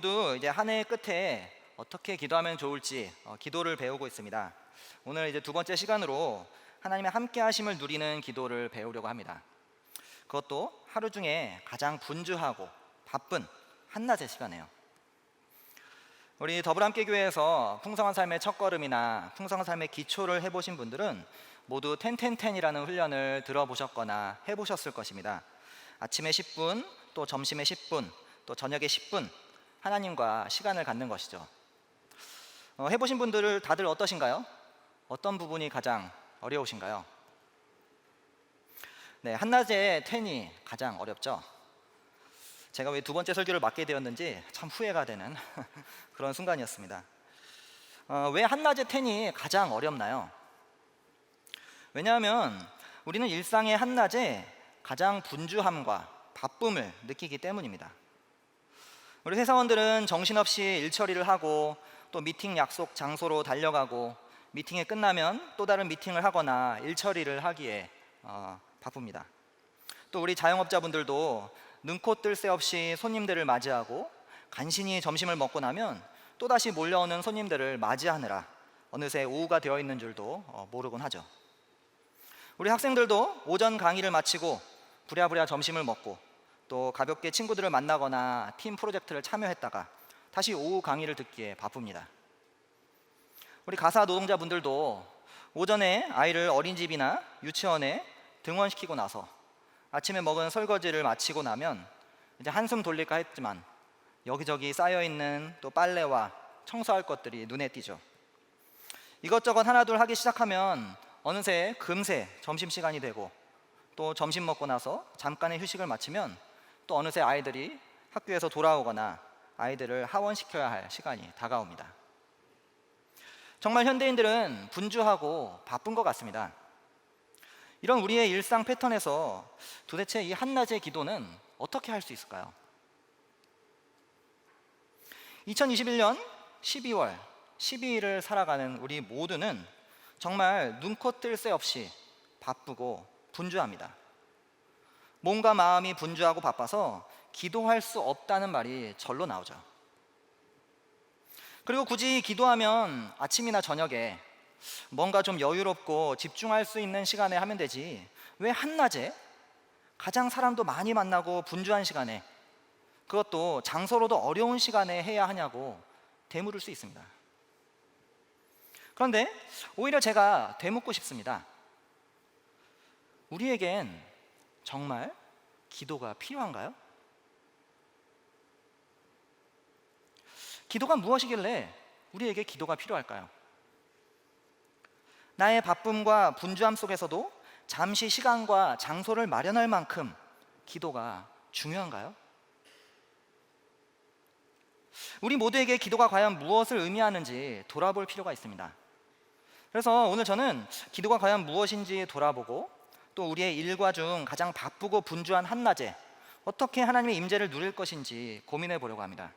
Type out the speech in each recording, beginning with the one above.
모두 이제 한 해의 끝에 어떻게 기도하면 좋을지 기도를 배우고 있습니다. 오늘 이제 두 번째 시간으로 하나님의 함께 하심을 누리는 기도를 배우려고 합니다. 그것도 하루 중에 가장 분주하고 바쁜 한낮의 시간이에요. 우리 더불함께교회에서 풍성한 삶의 첫걸음이나 풍성한 삶의 기초를 해보신 분들은 모두 10-10-10이라는 훈련을 들어보셨거나 해보셨을 것입니다. 아침에 10분, 또 점심에 10분, 또 저녁에 10분 하나님과 시간을 갖는 것이죠. 해보신 분들 다들 어떠신가요? 어떤 부분이 가장 어려우신가요? 네, 한낮의 10이 가장 어렵죠. 제가 왜 두 번째 설교를 맡게 되었는지 참 후회가 되는 그런 순간이었습니다. 왜 한낮의 10이 가장 어렵나요? 왜냐하면 우리는 일상의 한낮에 가장 분주함과 바쁨을 느끼기 때문입니다. 우리 회사원들은 정신없이 일 처리를 하고 또 미팅 약속 장소로 달려가고 미팅이 끝나면 또 다른 미팅을 하거나 일 처리를 하기에 바쁩니다. 또 우리 자영업자분들도 눈코 뜰 새 없이 손님들을 맞이하고 간신히 점심을 먹고 나면 또다시 몰려오는 손님들을 맞이하느라 어느새 오후가 되어 있는 줄도 모르곤 하죠. 우리 학생들도 오전 강의를 마치고 부랴부랴 점심을 먹고 또 가볍게 친구들을 만나거나 팀 프로젝트를 참여했다가 다시 오후 강의를 듣기에 바쁩니다. 우리 가사 노동자분들도 오전에 아이를 어린이집이나 유치원에 등원시키고 나서 아침에 먹은 설거지를 마치고 나면 이제 한숨 돌릴까 했지만 여기저기 쌓여있는 또 빨래와 청소할 것들이 눈에 띄죠. 이것저것 하나둘 하기 시작하면 어느새 금세 점심시간이 되고 또 점심 먹고 나서 잠깐의 휴식을 마치면 또 어느새 아이들이 학교에서 돌아오거나 아이들을 하원시켜야 할 시간이 다가옵니다. 정말 현대인들은 분주하고 바쁜 것 같습니다. 이런 우리의 일상 패턴에서 도대체 이 한낮의 기도는 어떻게 할 수 있을까요? 2021년 12월 12일을 살아가는 우리 모두는 정말 눈코 뜰 새 없이 바쁘고 분주합니다. 몸과 마음이 분주하고 바빠서 기도할 수 없다는 말이 절로 나오죠. 그리고 굳이 기도하면 아침이나 저녁에 뭔가 좀 여유롭고 집중할 수 있는 시간에 하면 되지 왜 한낮에 가장 사람도 많이 만나고 분주한 시간에 그것도 장소로도 어려운 시간에 해야 하냐고 되물을 수 있습니다. 그런데 오히려 제가 되묻고 싶습니다. 우리에겐 정말 기도가 필요한가요? 기도가 무엇이길래 우리에게 기도가 필요할까요? 나의 바쁨과 분주함 속에서도 잠시 시간과 장소를 마련할 만큼 기도가 중요한가요? 우리 모두에게 기도가 과연 무엇을 의미하는지 돌아볼 필요가 있습니다. 그래서 오늘 저는 기도가 과연 무엇인지 돌아보고 또 우리의 일과 중 가장 바쁘고 분주한 한낮에 어떻게 하나님의 임재를 누릴 것인지 고민해 보려고 합니다.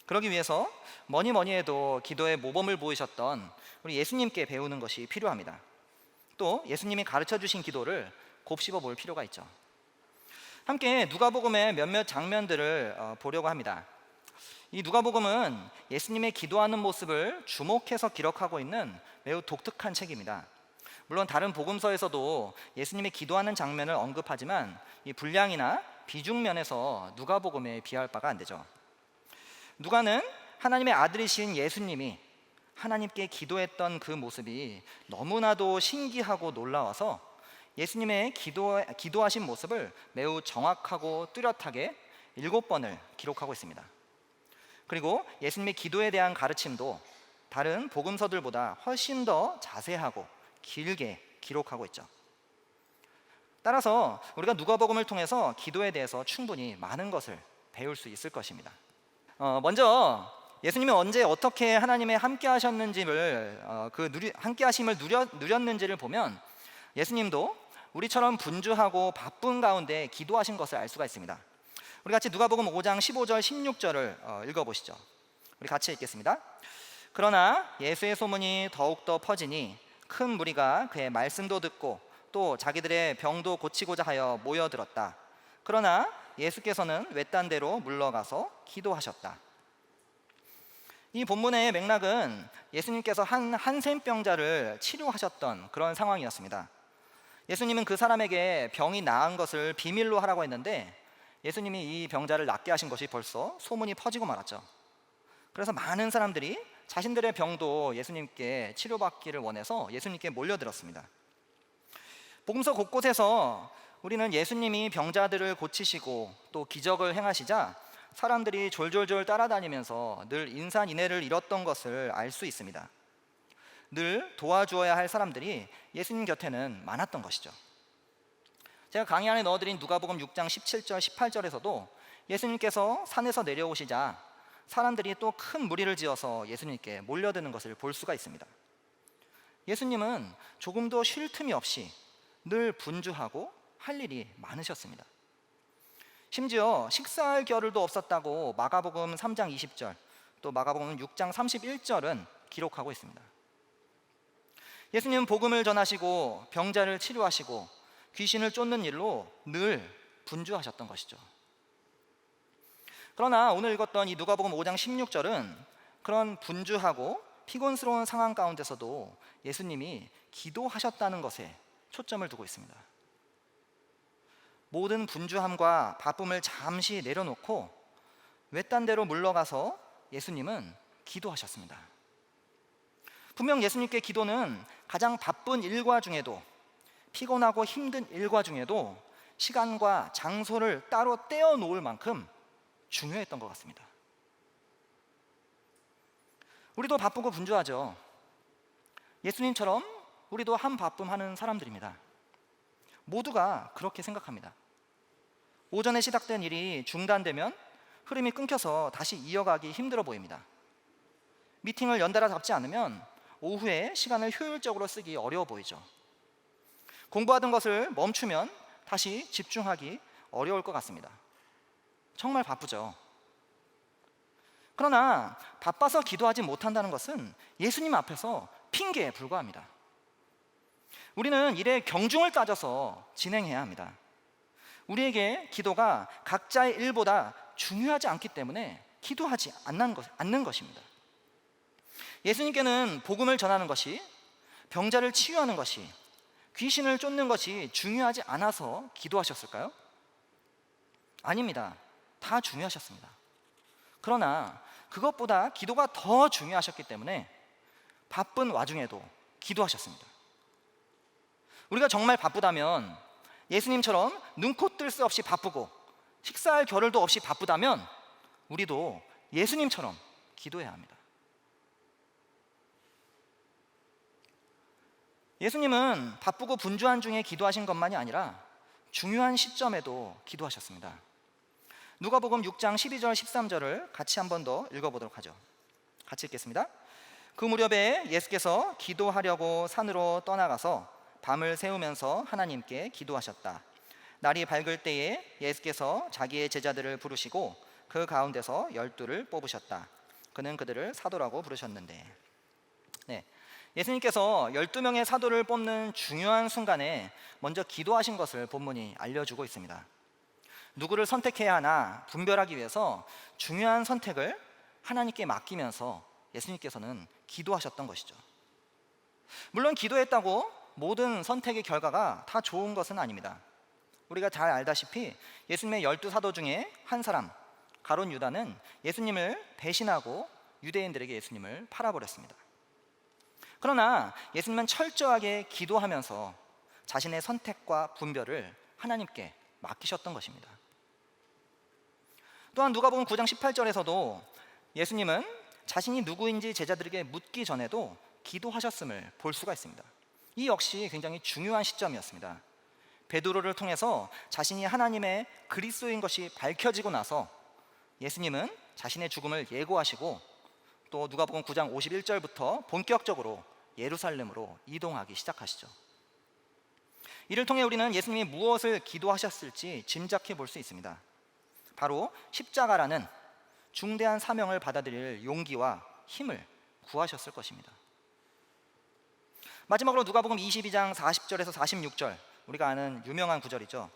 그러기 위해서 뭐니 해도 기도의 모범을 보이셨던 우리 예수님께 배우는 것이 필요합니다. 또 예수님이 가르쳐 주신 기도를 곱씹어 볼 필요가 있죠. 함께 누가복음의 몇몇 장면들을 보려고 합니다. 이 누가복음은 예수님의 기도하는 모습을 주목해서 기록하고 있는 매우 독특한 책입니다. 물론 다른 복음서에서도 예수님의 기도하는 장면을 언급하지만 이 분량이나 비중 면에서 누가복음에 비할 바가 안 되죠. 누가는 하나님의 아들이신 예수님이 하나님께 기도했던 그 모습이 너무나도 신기하고 놀라워서 예수님의 기도하신 모습을 매우 정확하고 뚜렷하게 7번을 기록하고 있습니다. 그리고 예수님의 기도에 대한 가르침도 다른 복음서들보다 훨씬 더 자세하고 길게 기록하고 있죠. 따라서 우리가 누가복음을 통해서 기도에 대해서 충분히 많은 것을 배울 수 있을 것입니다. 먼저 예수님이 언제 어떻게 하나님의 함께 하셨는지를 함께 하심을 누렸는지를 보면 예수님도 우리처럼 분주하고 바쁜 가운데 기도하신 것을 알 수가 있습니다. 우리 같이 누가복음 5장 15절 16절을 읽어보시죠. 우리 같이 읽겠습니다. 그러나 예수의 소문이 더욱더 퍼지니 큰 무리가 그의 말씀도 듣고 또 자기들의 병도 고치고자 하여 모여들었다. 그러나 예수께서는 외딴 데로 물러가서 기도하셨다. 이 본문의 맥락은 예수님께서 한 한센병자를 치료하셨던 그런 상황이었습니다. 예수님은 그 사람에게 병이 나은 것을 비밀로 하라고 했는데 예수님이 이 병자를 낫게 하신 것이 벌써 소문이 퍼지고 말았죠. 그래서 많은 사람들이 자신들의 병도 예수님께 치료받기를 원해서 예수님께 몰려들었습니다. 복음서 곳곳에서 우리는 예수님이 병자들을 고치시고 또 기적을 행하시자 사람들이 졸졸졸 따라다니면서 늘 인산인해를 잃었던 것을 알 수 있습니다. 늘 도와주어야 할 사람들이 예수님 곁에는 많았던 것이죠. 제가 강의 안에 넣어드린 누가복음 6장 17절 18절에서도 예수님께서 산에서 내려오시자 사람들이 또 큰 무리를 지어서 예수님께 몰려드는 것을 볼 수가 있습니다. 예수님은 조금도 쉴 틈이 없이 늘 분주하고 할 일이 많으셨습니다. 심지어 식사할 겨를도 없었다고 마가복음 3장 20절 또 마가복음 6장 31절은 기록하고 있습니다. 예수님은 복음을 전하시고 병자를 치료하시고 귀신을 쫓는 일로 늘 분주하셨던 것이죠. 그러나 오늘 읽었던 이 누가복음 5장 16절은 그런 분주하고 피곤스러운 상황 가운데서도 예수님이 기도하셨다는 것에 초점을 두고 있습니다. 모든 분주함과 바쁨을 잠시 내려놓고 외딴 데로 물러가서 예수님은 기도하셨습니다. 분명 예수님께 기도는 가장 바쁜 일과 중에도 피곤하고 힘든 일과 중에도 시간과 장소를 따로 떼어 놓을 만큼 중요했던 것 같습니다. 우리도 바쁘고 분주하죠. 예수님처럼 우리도 한바쁨하는 사람들입니다. 모두가 그렇게 생각합니다. 오전에 시작된 일이 중단되면 흐름이 끊겨서 다시 이어가기 힘들어 보입니다. 미팅을 연달아 잡지 않으면 오후에 시간을 효율적으로 쓰기 어려워 보이죠. 공부하던 것을 멈추면 다시 집중하기 어려울 것 같습니다. 정말 바쁘죠. 그러나 바빠서 기도하지 못한다는 것은 예수님 앞에서 핑계에 불과합니다. 우리는 일의 경중을 따져서 진행해야 합니다. 우리에게 기도가 각자의 일보다 중요하지 않기 때문에 기도하지 않는 것입니다. 예수님께는 복음을 전하는 것이, 병자를 치유하는 것이, 귀신을 쫓는 것이 중요하지 않아서 기도하셨을까요? 아닙니다. 다 중요하셨습니다. 그러나 그것보다 기도가 더 중요하셨기 때문에 바쁜 와중에도 기도하셨습니다. 우리가 정말 바쁘다면, 예수님처럼 눈코 뜰 새 없이 바쁘고 식사할 겨를도 없이 바쁘다면 우리도 예수님처럼 기도해야 합니다. 예수님은 바쁘고 분주한 중에 기도하신 것만이 아니라 중요한 시점에도 기도하셨습니다. 누가복음 6장 12절 13절을 같이 한 번 더 읽어보도록 하죠. 같이 읽겠습니다. 그 무렵에 예수께서 기도하려고 산으로 떠나가서 밤을 새우면서 하나님께 기도하셨다. 날이 밝을 때에 예수께서 자기의 제자들을 부르시고 그 가운데서 12를 뽑으셨다. 그는 그들을 사도라고 부르셨는데, 예수님께서 12명의 사도를 뽑는 중요한 순간에 먼저 기도하신 것을 본문이 알려주고 있습니다. 누구를 선택해야 하나 분별하기 위해서 중요한 선택을 하나님께 맡기면서 예수님께서는 기도하셨던 것이죠. 물론 기도했다고 모든 선택의 결과가 다 좋은 것은 아닙니다. 우리가 잘 알다시피 예수님의 12사도 중에 한 사람, 가룟 유다는 예수님을 배신하고 유대인들에게 예수님을 팔아버렸습니다. 그러나 예수님은 철저하게 기도하면서 자신의 선택과 분별을 하나님께 맡기셨던 것입니다. 또한 누가복음 9장 18절에서도 예수님은 자신이 누구인지 제자들에게 묻기 전에도 기도하셨음을 볼 수가 있습니다. 이 역시 굉장히 중요한 시점이었습니다. 베드로를 통해서 자신이 하나님의 그리스도인 것이 밝혀지고 나서 예수님은 자신의 죽음을 예고하시고 또 누가복음 9장 51절부터 본격적으로 예루살렘으로 이동하기 시작하시죠. 이를 통해 우리는 예수님이 무엇을 기도하셨을지 짐작해 볼 수 있습니다. 바로 십자가라는 중대한 사명을 받아들일 용기와 힘을 구하셨을 것입니다. 마지막으로 누가복음 22장 40절에서 46절, 우리가 아는 유명한 구절이죠.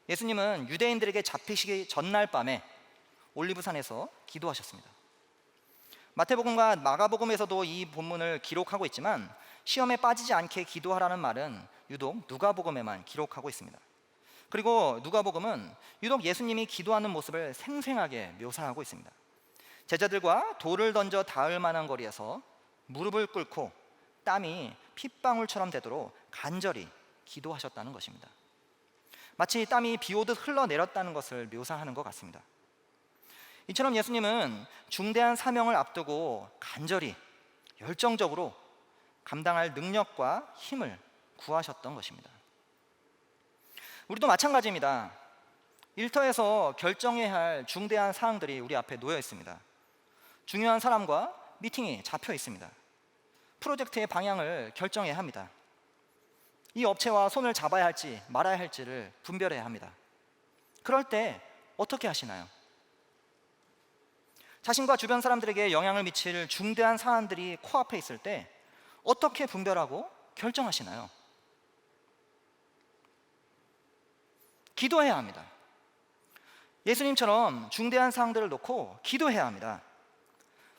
예수님은 유대인들에게 잡히시기 전날 밤에 올리브산에서 기도하셨습니다. 마태복음과 마가복음에서도 이 본문을 기록하고 있지만 시험에 빠지지 않게 기도하라는 말은 유독 누가복음에만 기록하고 있습니다. 그리고 누가복음은 유독 예수님이 기도하는 모습을 생생하게 묘사하고 있습니다. 제자들과 돌을 던져 닿을 만한 거리에서 무릎을 꿇고 땀이 핏방울처럼 되도록 간절히 기도하셨다는 것입니다. 마치 땀이 비 오듯 흘러내렸다는 것을 묘사하는 것 같습니다. 이처럼 예수님은 중대한 사명을 앞두고 간절히 열정적으로 감당할 능력과 힘을 구하셨던 것입니다. 우리도 마찬가지입니다. 일터에서 결정해야 할 중대한 사항들이 우리 앞에 놓여 있습니다. 중요한 사람과 미팅이 잡혀 있습니다. 프로젝트의 방향을 결정해야 합니다. 이 업체와 손을 잡아야 할지 말아야 할지를 분별해야 합니다. 그럴 때 어떻게 하시나요? 자신과 주변 사람들에게 영향을 미칠 중대한 사안들이 코앞에 있을 때 어떻게 분별하고 결정하시나요? 기도해야 합니다. 예수님처럼 중대한 사항들을 놓고 기도해야 합니다.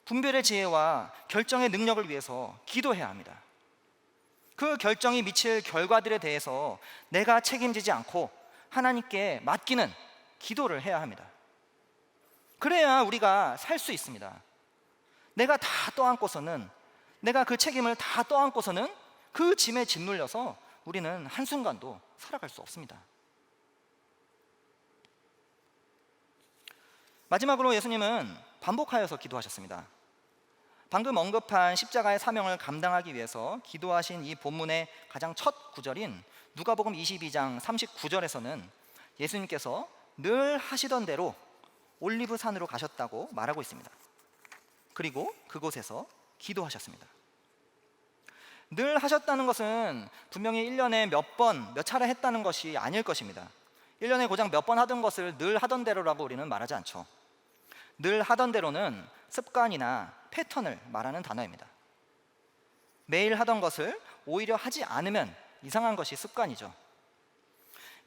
분별의 지혜와 결정의 능력을 위해서 기도해야 합니다. 그 결정이 미칠 결과들에 대해서 내가 책임지지 않고 하나님께 맡기는 기도를 해야 합니다. 그래야 우리가 살 수 있습니다. 내가 다 떠안고서는, 내가 그 책임을 다 떠안고서는 그 짐에 짓눌려서 우리는 한순간도 살아갈 수 없습니다. 마지막으로 예수님은 반복하여서 기도하셨습니다. 방금 언급한 십자가의 사명을 감당하기 위해서 기도하신 이 본문의 가장 첫 구절인 누가복음 22장 39절에서는 예수님께서 늘 하시던 대로 올리브 산으로 가셨다고 말하고 있습니다. 그리고 그곳에서 기도하셨습니다. 늘 하셨다는 것은 분명히 1년에 몇 번, 몇 차례 했다는 것이 아닐 것입니다. 1년에 고작 몇 번 하던 것을 늘 하던 대로라고 우리는 말하지 않죠. 늘 하던 대로는 습관이나 패턴을 말하는 단어입니다. 매일 하던 것을 오히려 하지 않으면 이상한 것이 습관이죠.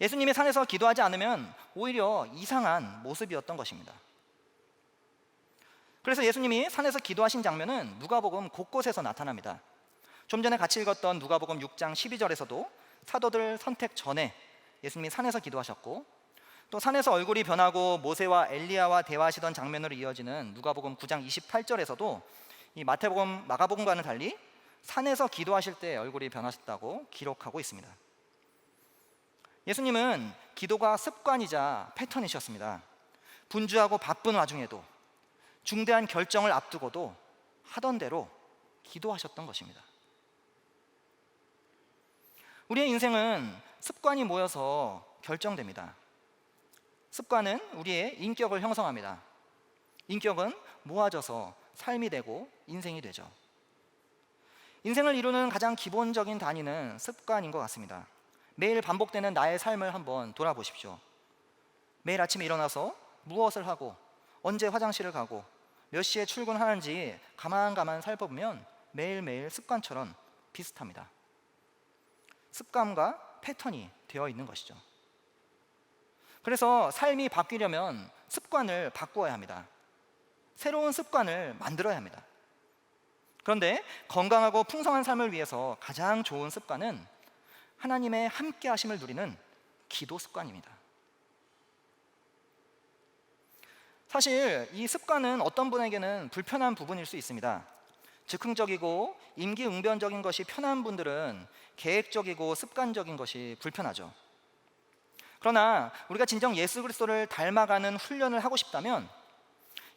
예수님이 산에서 기도하지 않으면 오히려 이상한 모습이었던 것입니다. 그래서 예수님이 산에서 기도하신 장면은 누가복음 곳곳에서 나타납니다. 좀 전에 같이 읽었던 누가복음 6장 12절에서도 사도들 선택 전에 예수님이 산에서 기도하셨고, 또 산에서 얼굴이 변하고 모세와 엘리야와 대화하시던 장면으로 이어지는 누가복음 9장 28절에서도 이 마태복음, 마가복음과는 달리 산에서 기도하실 때 얼굴이 변하셨다고 기록하고 있습니다. 예수님은 기도가 습관이자 패턴이셨습니다. 분주하고 바쁜 와중에도, 중대한 결정을 앞두고도 하던 대로 기도하셨던 것입니다. 우리의 인생은 습관이 모여서 결정됩니다. 습관은 우리의 인격을 형성합니다. 인격은 모아져서 삶이 되고 인생이 되죠. 인생을 이루는 가장 기본적인 단위는 습관인 것 같습니다. 매일 반복되는 나의 삶을 한번 돌아보십시오. 매일 아침에 일어나서 무엇을 하고, 언제 화장실을 가고, 몇 시에 출근하는지 가만 살펴보면 매일매일 습관처럼 비슷합니다. 습관과 패턴이 되어 있는 것이죠. 그래서 삶이 바뀌려면 습관을 바꾸어야 합니다. 새로운 습관을 만들어야 합니다. 그런데 건강하고 풍성한 삶을 위해서 가장 좋은 습관은 하나님의 함께 하심을 누리는 기도 습관입니다. 사실 이 습관은 어떤 분에게는 불편한 부분일 수 있습니다. 즉흥적이고 임기응변적인 것이 편한 분들은 계획적이고 습관적인 것이 불편하죠. 그러나 우리가 진정 예수 그리스도를 닮아가는 훈련을 하고 싶다면,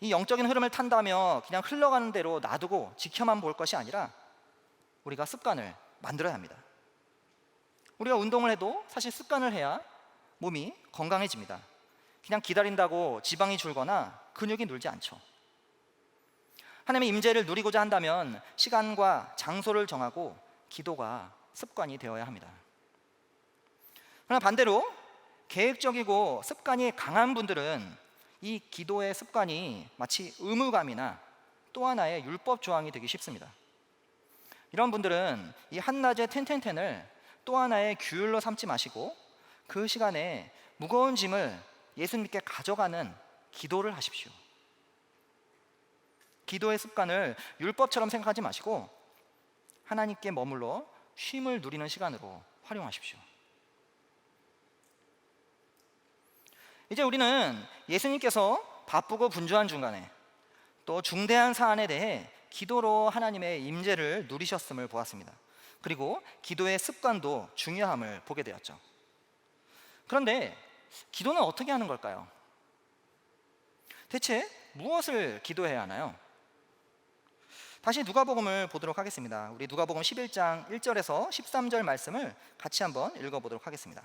이 영적인 흐름을 탄다며 그냥 흘러가는 대로 놔두고 지켜만 볼 것이 아니라 우리가 습관을 만들어야 합니다. 우리가 운동을 해도 사실 습관을 해야 몸이 건강해집니다. 그냥 기다린다고 지방이 줄거나 근육이 늘지 않죠. 하나님의 임재를 누리고자 한다면 시간과 장소를 정하고 기도가 습관이 되어야 합니다. 그러나 반대로 계획적이고 습관이 강한 분들은 이 기도의 습관이 마치 의무감이나 또 하나의 율법 조항이 되기 쉽습니다. 이런 분들은 이 한낮의 텐텐텐을 또 하나의 규율로 삼지 마시고 그 시간에 무거운 짐을 예수님께 가져가는 기도를 하십시오. 기도의 습관을 율법처럼 생각하지 마시고 하나님께 머물러 쉼을 누리는 시간으로 활용하십시오. 이제 우리는 예수님께서 바쁘고 분주한 중간에 또 중대한 사안에 대해 기도로 하나님의 임재를 누리셨음을 보았습니다. 그리고 기도의 습관도 중요함을 보게 되었죠. 그런데 기도는 어떻게 하는 걸까요? 대체 무엇을 기도해야 하나요? 다시 누가복음을 보도록 하겠습니다. 우리 누가복음 11장 1절에서 13절 말씀을 같이 한번 읽어보도록 하겠습니다.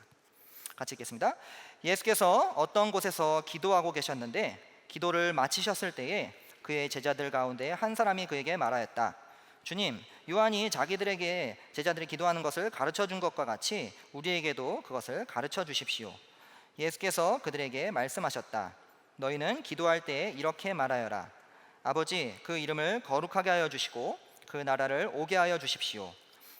같이 읽겠습니다. 예수께서 어떤 곳에서 기도하고 계셨는데 기도를 마치셨을 때에 그의 제자들 가운데 한 사람이 그에게 말하였다. 주님, 요한이 자기들에게 제자들이 기도하는 것을 가르쳐 준 것과 같이 우리에게도 그것을 가르쳐 주십시오. 예수께서 그들에게 말씀하셨다. 너희는 기도할 때에 이렇게 말하여라. 아버지, 그 이름을 거룩하게 하여 주시고 그 나라를 오게 하여 주십시오.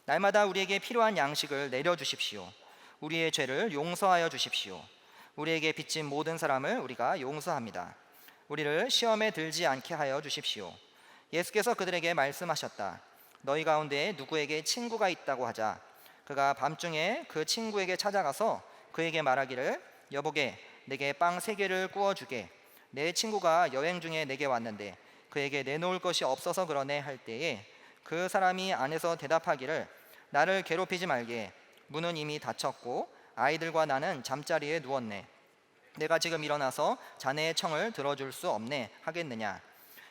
날마다 우리에게 필요한 양식을 내려 주십시오. 우리의 죄를 용서하여 주십시오. 우리에게 빚진 모든 사람을 우리가 용서합니다. 우리를 시험에 들지 않게 하여 주십시오. 예수께서 그들에게 말씀하셨다. 너희 가운데 누구에게 친구가 있다고 하자. 그가 밤중에 그 친구에게 찾아가서 그에게 말하기를 여보게, 내게 빵 3개를 구워주게. 내 친구가 여행 중에 내게 왔는데 그에게 내놓을 것이 없어서 그러네 할 때에 그 사람이 안에서 대답하기를 나를 괴롭히지 말게. 문은 이미 닫혔고 아이들과 나는 잠자리에 누웠네. 내가 지금 일어나서 자네의 청을 들어줄 수 없네 하겠느냐.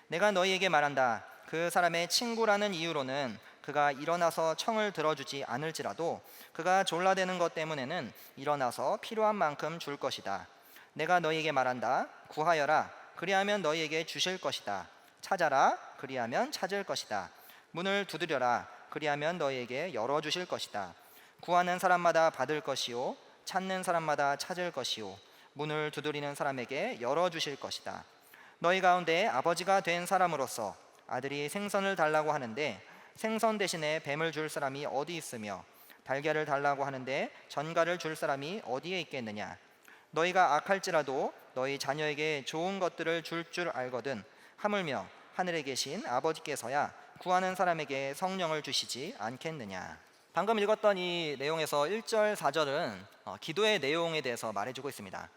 내가 너희에게 말한다. 그 사람의 친구라는 이유로는 그가 일어나서 청을 들어주지 않을지라도 그가 졸라대는 것 때문에는 일어나서 필요한 만큼 줄 것이다. 내가 너희에게 말한다. 구하여라. 그리하면 너희에게 주실 것이다. 찾아라. 그리하면 찾을 것이다. 문을 두드려라. 그리하면 너희에게 열어주실 것이다. 구하는 사람마다 받을 것이요 찾는 사람마다 찾을 것이요 문을 두드리는 사람에게 열어주실 것이다. 너희 가운데 아버지가 된 사람으로서 아들이 생선을 달라고 하는데 생선 대신에 뱀을 줄 사람이 어디 있으며 달걀을 달라고 하는데 전갈을 줄 사람이 어디에 있겠느냐. 너희가 악할지라도 너희 자녀에게 좋은 것들을 줄 알거든 하물며 하늘에 계신 아버지께서야 구하는 사람에게 성령을 주시지 않겠느냐. 방금 읽었던 이 내용에서 1절, 4절은 기도의 내용에 대해서 말해주고 있습니다.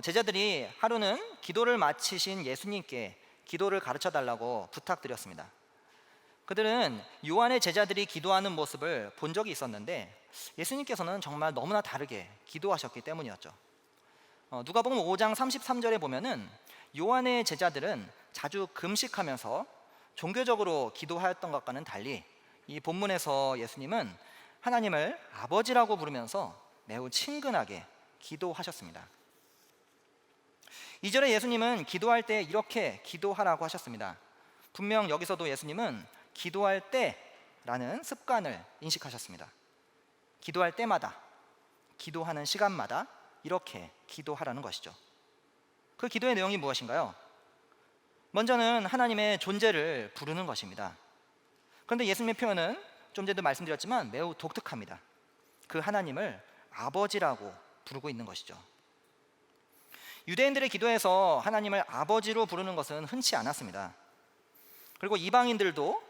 제자들이 하루는 기도를 마치신 예수님께 기도를 가르쳐 달라고 부탁드렸습니다. 그들은 요한의 제자들이 기도하는 모습을 본 적이 있었는데 예수님께서는 정말 너무나 다르게 기도하셨기 때문이었죠. 누가복음 5장 33절에 보면은 요한의 제자들은 자주 금식하면서 종교적으로 기도하였던 것과는 달리 이 본문에서 예수님은 하나님을 아버지라고 부르면서 매우 친근하게 기도하셨습니다. 2절에 예수님은 기도할 때 이렇게 기도하라고 하셨습니다. 분명 여기서도 예수님은 기도할 때라는 습관을 인식하셨습니다. 기도할 때마다, 기도하는 시간마다 이렇게 기도하라는 것이죠. 그 기도의 내용이 무엇인가요? 먼저는 하나님의 존재를 부르는 것입니다. 그런데 예수님의 표현은 좀 전에도 말씀드렸지만 매우 독특합니다. 그 하나님을 아버지라고 부르고 있는 것이죠. 유대인들의 기도에서 하나님을 아버지로 부르는 것은 흔치 않았습니다. 그리고 이방인들도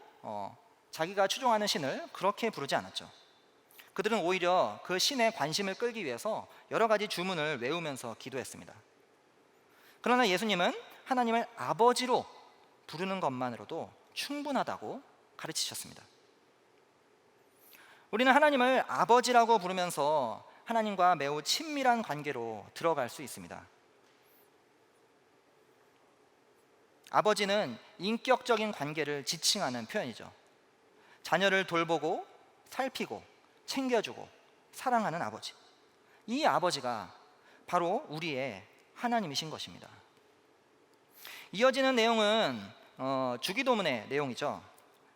자기가 추종하는 신을 그렇게 부르지 않았죠. 그들은 오히려 그 신의 관심을 끌기 위해서 여러 가지 주문을 외우면서 기도했습니다. 그러나 예수님은 하나님을 아버지로 부르는 것만으로도 충분하다고 가르치셨습니다. 우리는 하나님을 아버지라고 부르면서 하나님과 매우 친밀한 관계로 들어갈 수 있습니다. 아버지는 인격적인 관계를 지칭하는 표현이죠. 자녀를 돌보고 살피고 챙겨주고 사랑하는 아버지. 이 아버지가 바로 우리의 하나님이신 것입니다. 이어지는 내용은 주기도문의 내용이죠.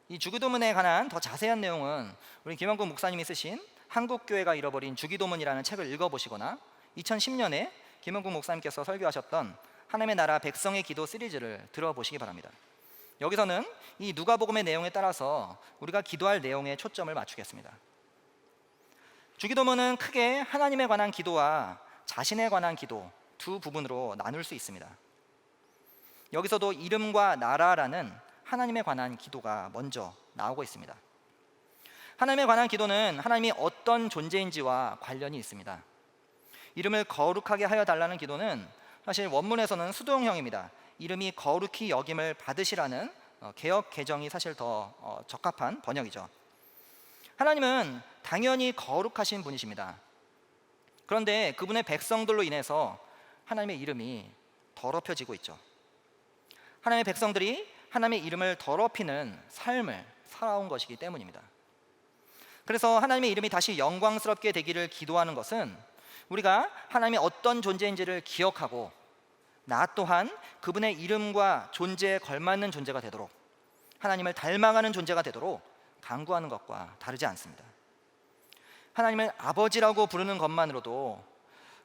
이 주기도문에 관한 더 자세한 내용은 우리 김영국 목사님이 쓰신 한국교회가 잃어버린 주기도문이라는 책을 읽어보시거나 2010년에 김영국 목사님께서 설교하셨던 하나님의 나라 백성의 기도 시리즈를 들어보시기 바랍니다. 여기서는 이 누가복음의 내용에 따라서 우리가 기도할 내용에 초점을 맞추겠습니다. 주기도문은 크게 하나님에 관한 기도와 자신에 관한 기도 두 부분으로 나눌 수 있습니다. 여기서도 이름과 나라라는 하나님에 관한 기도가 먼저 나오고 있습니다. 하나님에 관한 기도는 하나님이 어떤 존재인지와 관련이 있습니다. 이름을 거룩하게 하여 달라는 기도는 사실 원문에서는 수동형입니다. 이름이 거룩히 여김을 받으시라는 개역 개정이 사실 더 적합한 번역이죠. 하나님은 당연히 거룩하신 분이십니다. 그런데 그분의 백성들로 인해서 하나님의 이름이 더럽혀지고 있죠. 하나님의 백성들이 하나님의 이름을 더럽히는 삶을 살아온 것이기 때문입니다. 그래서 하나님의 이름이 다시 영광스럽게 되기를 기도하는 것은 우리가 하나님이 어떤 존재인지를 기억하고 나 또한 그분의 이름과 존재에 걸맞는 존재가 되도록, 하나님을 닮아가는 존재가 되도록 간구하는 것과 다르지 않습니다. 하나님을 아버지라고 부르는 것만으로도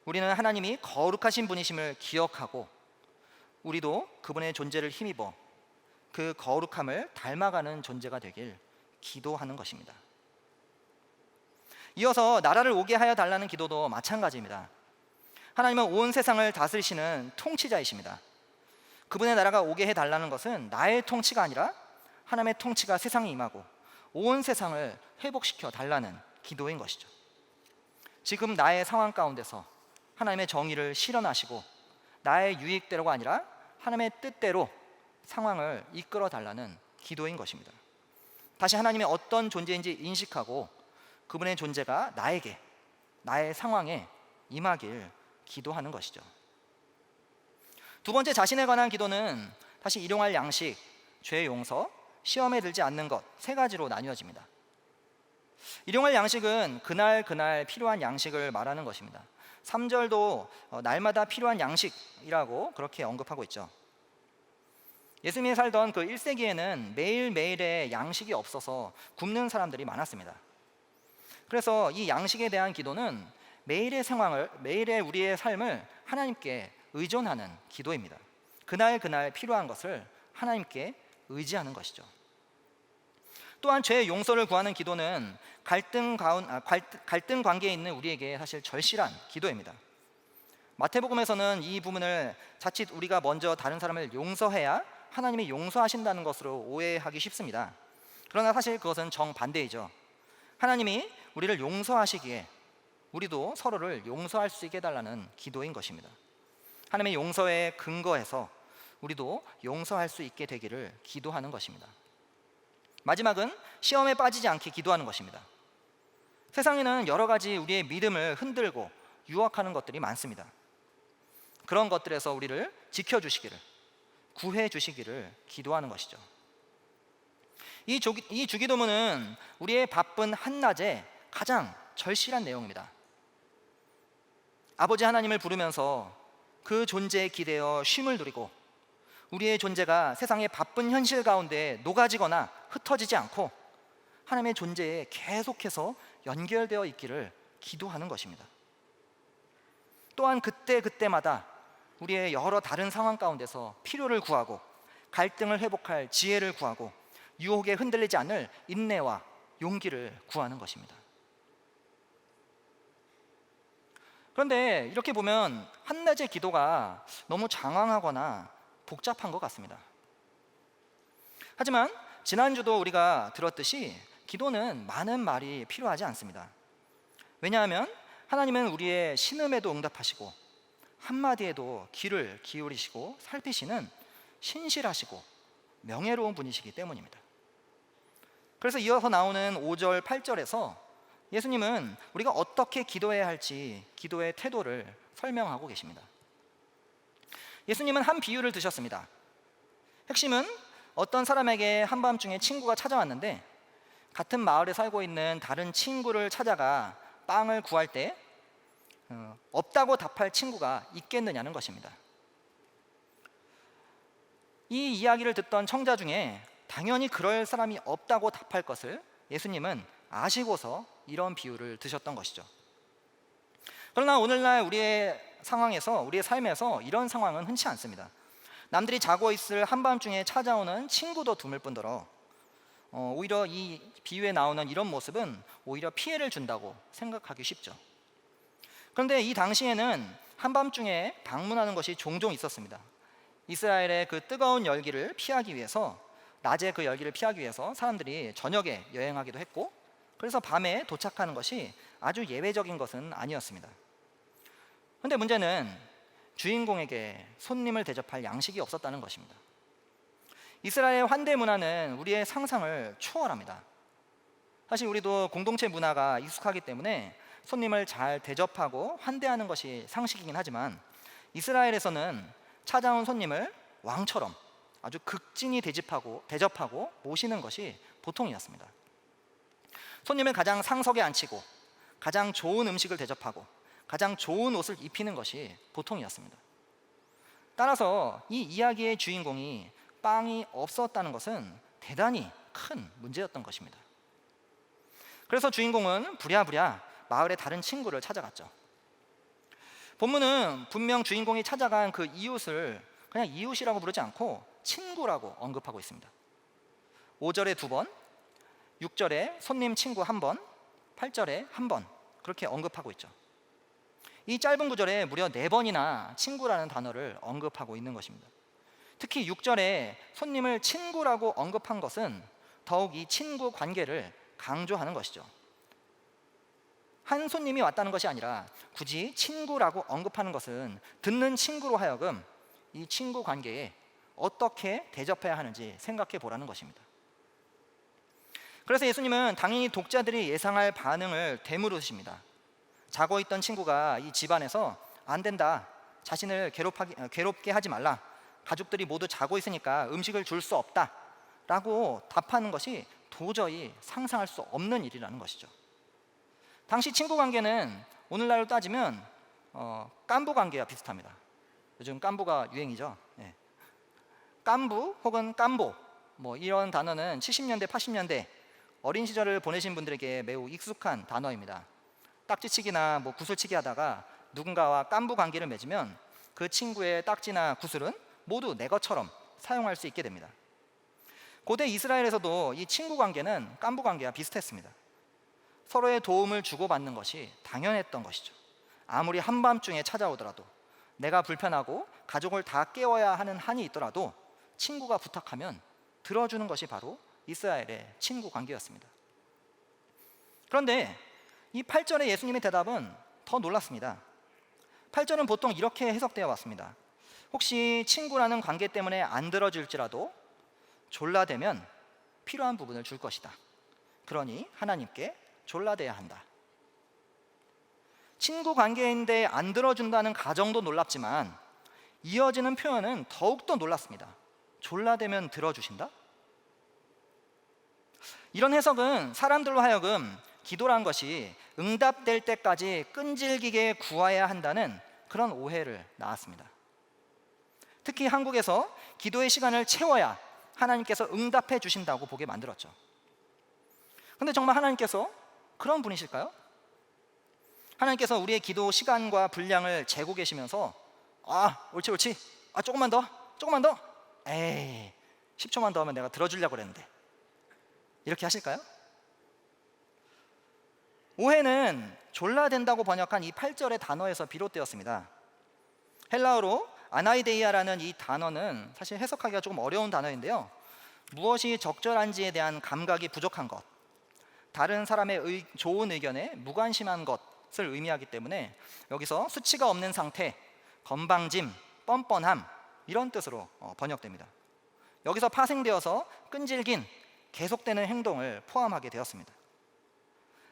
우리는 하나님이 거룩하신 분이심을 기억하고 우리도 그분의 존재를 힘입어 그 거룩함을 닮아가는 존재가 되길 기도하는 것입니다. 이어서 나라를 오게 하여 달라는 기도도 마찬가지입니다. 하나님은 온 세상을 다스리시는 통치자이십니다. 그분의 나라가 오게 해달라는 것은 나의 통치가 아니라 하나님의 통치가 세상에 임하고 온 세상을 회복시켜 달라는 기도인 것이죠. 지금 나의 상황 가운데서 하나님의 정의를 실현하시고 나의 유익대로가 아니라 하나님의 뜻대로 상황을 이끌어 달라는 기도인 것입니다. 다시 하나님이 어떤 존재인지 인식하고 그분의 존재가 나에게, 나의 상황에 임하길 기도하는 것이죠. 두 번째, 자신에 관한 기도는 다시 일용할 양식, 죄 용서, 시험에 들지 않는 것, 세 가지로 나뉘어집니다. 일용할 양식은 그날 필요한 양식을 말하는 것입니다. 3절도 날마다 필요한 양식이라고 그렇게 언급하고 있죠. 예수님이 살던 그 1세기에는 매일매일의 양식이 없어서 굶는 사람들이 많았습니다. 그래서 이 양식에 대한 기도는 매일의 상황을, 매일의 우리의 삶을 하나님께 의존하는 기도입니다. 그날 필요한 것을 하나님께 의지하는 것이죠. 또한 죄 용서를 구하는 기도는 갈등 관계에 있는 우리에게 사실 절실한 기도입니다. 마태복음에서는 이 부분을 자칫 우리가 먼저 다른 사람을 용서해야 하나님이 용서하신다는 것으로 오해하기 쉽습니다. 그러나 사실 그것은 정반대이죠. 하나님이 우리를 용서하시기에 우리도 서로를 용서할 수 있게 해달라는 기도인 것입니다. 하나님의 용서에 근거해서 우리도 용서할 수 있게 되기를 기도하는 것입니다. 마지막은 시험에 빠지지 않게 기도하는 것입니다. 세상에는 여러 가지 우리의 믿음을 흔들고 유혹하는 것들이 많습니다. 그런 것들에서 우리를 지켜주시기를, 구해주시기를 기도하는 것이죠. 이 주기도문은 우리의 바쁜 한낮에 가장 절실한 내용입니다. 아버지 하나님을 부르면서 그 존재에 기대어 쉼을 누리고 우리의 존재가 세상의 바쁜 현실 가운데 녹아지거나 흩어지지 않고 하나님의 존재에 계속해서 연결되어 있기를 기도하는 것입니다. 또한 그때마다 우리의 여러 다른 상황 가운데서 필요를 구하고 갈등을 회복할 지혜를 구하고 유혹에 흔들리지 않을 인내와 용기를 구하는 것입니다. 그런데 이렇게 보면 한낮의 기도가 너무 장황하거나 복잡한 것 같습니다. 하지만 지난주도 우리가 들었듯이 기도는 많은 말이 필요하지 않습니다. 왜냐하면 하나님은 우리의 신음에도 응답하시고 한마디에도 귀를 기울이시고 살피시는 신실하시고 명예로운 분이시기 때문입니다. 그래서 이어서 나오는 5절, 8절에서 예수님은 우리가 어떻게 기도해야 할지 기도의 태도를 설명하고 계십니다. 예수님은 한 비유를 드셨습니다. 핵심은 어떤 사람에게 한밤중에 친구가 찾아왔는데 같은 마을에 살고 있는 다른 친구를 찾아가 빵을 구할 때 없다고 답할 친구가 있겠느냐는 것입니다. 이 이야기를 듣던 청자 중에 당연히 그럴 사람이 없다고 답할 것을 예수님은 아시고서 이런 비유를 드셨던 것이죠. 그러나 오늘날 우리의 상황에서, 우리의 삶에서 이런 상황은 흔치 않습니다. 남들이 자고 있을 한밤중에 찾아오는 친구도 드물 뿐더러 오히려 이 비유에 나오는 이런 모습은 오히려 피해를 준다고 생각하기 쉽죠. 그런데 이 당시에는 한밤중에 방문하는 것이 종종 있었습니다. 이스라엘의 그 뜨거운 열기를 피하기 위해서, 낮에 그 열기를 피하기 위해서 사람들이 저녁에 여행하기도 했고, 그래서 밤에 도착하는 것이 아주 예외적인 것은 아니었습니다. 그런데 문제는 주인공에게 손님을 대접할 양식이 없었다는 것입니다. 이스라엘 환대 문화는 우리의 상상을 초월합니다. 사실 우리도 공동체 문화가 익숙하기 때문에 손님을 잘 대접하고 환대하는 것이 상식이긴 하지만, 이스라엘에서는 찾아온 손님을 왕처럼 아주 극진히 대접하고 모시는 것이 보통이었습니다. 손님을 가장 상석에 앉히고 가장 좋은 음식을 대접하고 가장 좋은 옷을 입히는 것이 보통이었습니다. 따라서 이 이야기의 주인공이 빵이 없었다는 것은 대단히 큰 문제였던 것입니다. 그래서 주인공은 부랴부랴 마을의 다른 친구를 찾아갔죠. 본문은 분명 주인공이 찾아간 그 이웃을 그냥 이웃이라고 부르지 않고 친구라고 언급하고 있습니다. 5절에 2번, 6절에 손님 친구 1번, 8절에 1번, 그렇게 언급하고 있죠. 이 짧은 구절에 무려 4번이나 친구라는 단어를 언급하고 있는 것입니다. 특히 6절에 손님을 친구라고 언급한 것은 더욱 이 친구 관계를 강조하는 것이죠. 한 손님이 왔다는 것이 아니라 굳이 친구라고 언급하는 것은 듣는 친구로 하여금 이 친구 관계에 어떻게 대접해야 하는지 생각해 보라는 것입니다. 그래서 예수님은 당연히 독자들이 예상할 반응을 되물으십니다. 자고 있던 친구가 이 집안에서 안 된다, 자신을 괴롭게 하지 말라, 가족들이 모두 자고 있으니까 음식을 줄 수 없다 라고 답하는 것이 도저히 상상할 수 없는 일이라는 것이죠. 당시 친구 관계는 오늘날로 따지면 깐부 관계와 비슷합니다. 요즘 깐부가 유행이죠. 네. 깐부 혹은 깐보, 이런 단어는 70년대 80년대 어린 시절을 보내신 분들에게 매우 익숙한 단어입니다. 딱지치기나 구슬치기 하다가 누군가와 깐부 관계를 맺으면 그 친구의 딱지나 구슬은 모두 내 것처럼 사용할 수 있게 됩니다. 고대 이스라엘에서도 이 친구 관계는 깐부 관계와 비슷했습니다. 서로의 도움을 주고받는 것이 당연했던 것이죠. 아무리 한밤중에 찾아오더라도, 내가 불편하고 가족을 다 깨워야 하는 한이 있더라도 친구가 부탁하면 들어주는 것이 바로 이스라엘의 친구 관계였습니다. 그런데 이 8절의 예수님의 대답은 더 놀랐습니다. 8절은 보통 이렇게 해석되어 왔습니다. 혹시 친구라는 관계 때문에 안 들어줄지라도 졸라대면 필요한 부분을 줄 것이다. 그러니 하나님께 졸라대야 한다. 친구 관계인데 안 들어준다는 가정도 놀랍지만 이어지는 표현은 더욱더 놀랐습니다. 졸라대면 들어주신다? 이런 해석은 사람들로 하여금 기도란 것이 응답될 때까지 끈질기게 구해야 한다는 그런 오해를 낳았습니다. 특히 한국에서 기도의 시간을 채워야 하나님께서 응답해 주신다고 보게 만들었죠. 그런데 정말 하나님께서 그런 분이실까요? 하나님께서 우리의 기도 시간과 분량을 재고 계시면서 옳지 조금만 더 에이 10초만 더 하면 내가 들어주려고 그랬는데, 이렇게 하실까요? 오해는 졸라된다고 번역한 이 8절의 단어에서 비롯되었습니다. 헬라어로 아나이데이아라는 이 단어는 사실 해석하기가 조금 어려운 단어인데요, 무엇이 적절한지에 대한 감각이 부족한 것, 다른 사람의 좋은 의견에 무관심한 것을 의미하기 때문에 여기서 수치가 없는 상태, 건방짐, 뻔뻔함, 이런 뜻으로 번역됩니다. 여기서 파생되어서 끈질긴 계속되는 행동을 포함하게 되었습니다.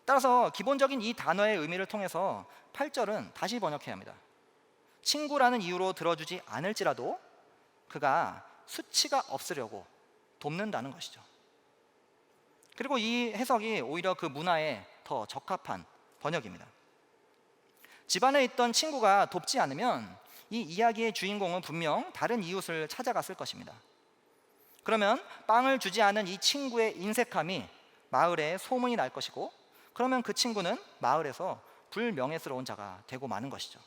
따라서 기본적인 이 단어의 의미를 통해서 8절은 다시 번역해야 합니다. 친구라는 이유로 들어주지 않을지라도 그가 수치가 없으려고 돕는다는 것이죠. 그리고 이 해석이 오히려 그 문화에 더 적합한 번역입니다. 집안에 있던 친구가 돕지 않으면 이 이야기의 주인공은 분명 다른 이웃을 찾아갔을 것입니다. 그러면 빵을 주지 않은 이 친구의 인색함이 마을에 소문이 날 것이고, 그러면 그 친구는 마을에서 불명예스러운 자가 되고 마는 것이죠.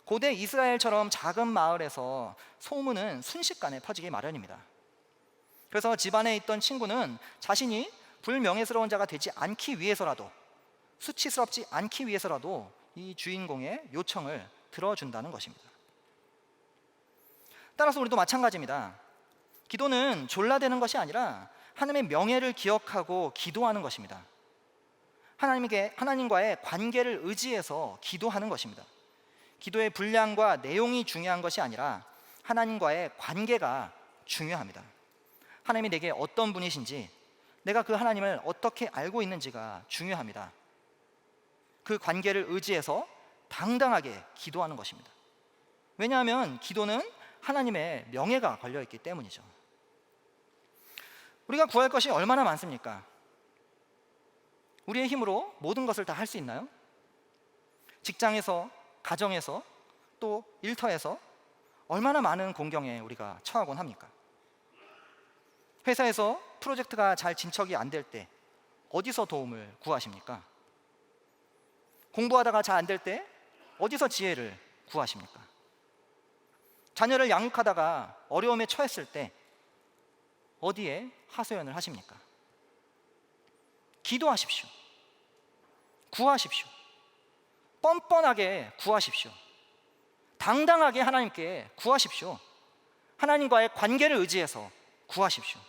고대 이스라엘처럼 작은 마을에서 소문은 순식간에 퍼지기 마련입니다. 그래서 집안에 있던 친구는 자신이 불명예스러운 자가 되지 않기 위해서라도, 수치스럽지 않기 위해서라도 이 주인공의 요청을 들어준다는 것입니다. 따라서 우리도 마찬가지입니다. 기도는 졸라대는 것이 아니라 하나님의 명예를 기억하고 기도하는 것입니다. 하나님과의 관계를 의지해서 기도하는 것입니다. 기도의 분량과 내용이 중요한 것이 아니라 하나님과의 관계가 중요합니다. 하나님이 내게 어떤 분이신지, 내가 그 하나님을 어떻게 알고 있는지가 중요합니다. 그 관계를 의지해서 당당하게 기도하는 것입니다. 왜냐하면 기도는 하나님의 명예가 걸려있기 때문이죠. 우리가 구할 것이 얼마나 많습니까? 우리의 힘으로 모든 것을 다 할 수 있나요? 직장에서, 가정에서, 또 일터에서 얼마나 많은 공경에 우리가 처하곤 합니까? 회사에서 프로젝트가 잘 진척이 안 될 때 어디서 도움을 구하십니까? 공부하다가 잘 안 될 때 어디서 지혜를 구하십니까? 자녀를 양육하다가 어려움에 처했을 때 어디에 하소연을 하십니까? 기도하십시오. 구하십시오. 뻔뻔하게 구하십시오. 당당하게 하나님께 구하십시오. 하나님과의 관계를 의지해서 구하십시오.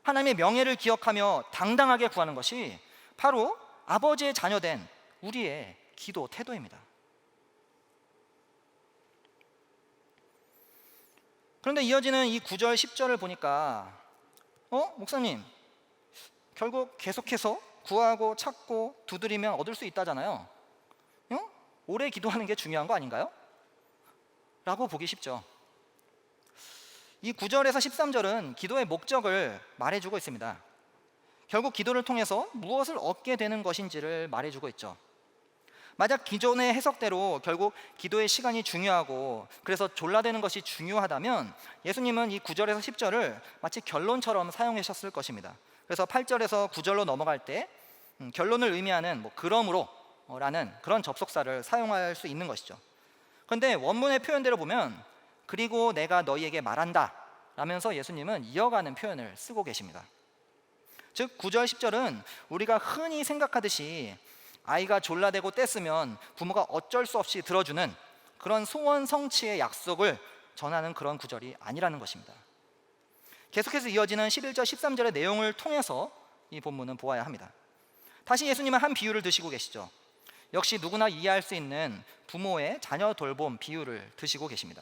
하나님의 명예를 기억하며 당당하게 구하는 것이 바로 아버지의 자녀된 우리의 기도 태도입니다. 그런데 이어지는 이 9절 10절을 보니까 목사님, 결국 계속해서 구하고 찾고 두드리면 얻을 수 있다잖아요. 오래 기도하는 게 중요한 거 아닌가요? 라고 보기 쉽죠. 이 9절에서 13절은 기도의 목적을 말해주고 있습니다. 결국 기도를 통해서 무엇을 얻게 되는 것인지를 말해주고 있죠. 만약 기존의 해석대로 결국 기도의 시간이 중요하고 그래서 졸라대는 것이 중요하다면 예수님은 이 9절에서 10절을 마치 결론처럼 사용하셨을 것입니다. 그래서 8절에서 9절로 넘어갈 때 결론을 의미하는 그러므로 라는 그런 접속사를 사용할 수 있는 것이죠. 그런데 원문의 표현대로 보면 그리고 내가 너희에게 말한다 라면서 예수님은 이어가는 표현을 쓰고 계십니다. 즉 9절 10절은 우리가 흔히 생각하듯이 아이가 졸라대고 떼쓰면 부모가 어쩔 수 없이 들어주는 그런 소원 성취의 약속을 전하는 그런 구절이 아니라는 것입니다. 계속해서 이어지는 11절 13절의 내용을 통해서 이 본문은 보아야 합니다. 다시 예수님은 한 비유를 드시고 계시죠. 역시 누구나 이해할 수 있는 부모의 자녀 돌봄 비유를 드시고 계십니다.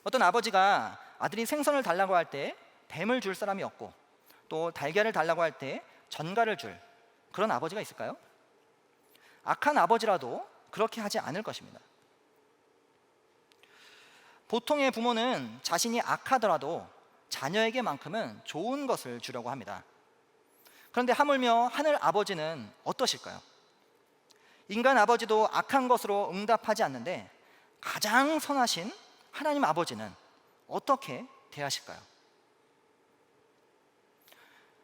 어떤 아버지가 아들이 생선을 달라고 할 때 뱀을 줄 사람이 없고 또 달걀을 달라고 할 때 전갈을 줄 그런 아버지가 있을까요? 악한 아버지라도 그렇게 하지 않을 것입니다. 보통의 부모는 자신이 악하더라도 자녀에게만큼은 좋은 것을 주려고 합니다. 그런데 하물며 하늘 아버지는 어떠실까요? 인간 아버지도 악한 것으로 응답하지 않는데 가장 선하신 하나님 아버지는 어떻게 대하실까요?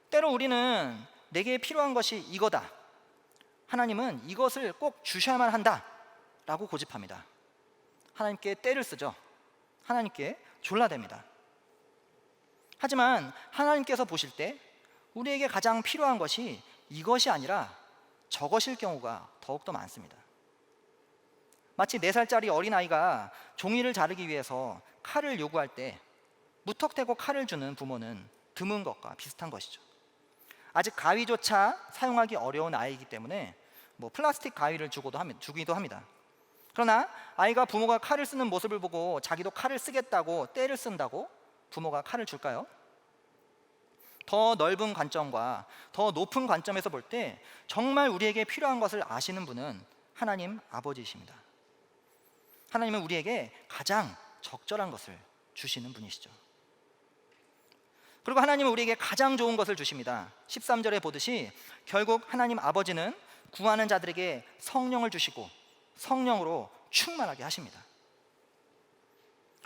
때로 우리는 내게 필요한 것이 이거다, 하나님은 이것을 꼭 주셔야만 한다 라고 고집합니다. 하나님께 떼를 쓰죠. 하나님께 졸라댑니다. 하지만 하나님께서 보실 때 우리에게 가장 필요한 것이 이것이 아니라 저것일 경우가 더욱더 많습니다. 마치 4살짜리 어린아이가 종이를 자르기 위해서 칼을 요구할 때 무턱대고 칼을 주는 부모는 드문 것과 비슷한 것이죠. 아직 가위조차 사용하기 어려운 아이이기 때문에 플라스틱 가위를 주기도 합니다. 그러나 아이가 부모가 칼을 쓰는 모습을 보고 자기도 칼을 쓰겠다고 떼를 쓴다고 부모가 칼을 줄까요? 더 넓은 관점과 더 높은 관점에서 볼 때 정말 우리에게 필요한 것을 아시는 분은 하나님 아버지이십니다. 하나님은 우리에게 가장 적절한 것을 주시는 분이시죠. 그리고 하나님은 우리에게 가장 좋은 것을 주십니다. 13절에 보듯이 결국 하나님 아버지는 구하는 자들에게 성령을 주시고 성령으로 충만하게 하십니다.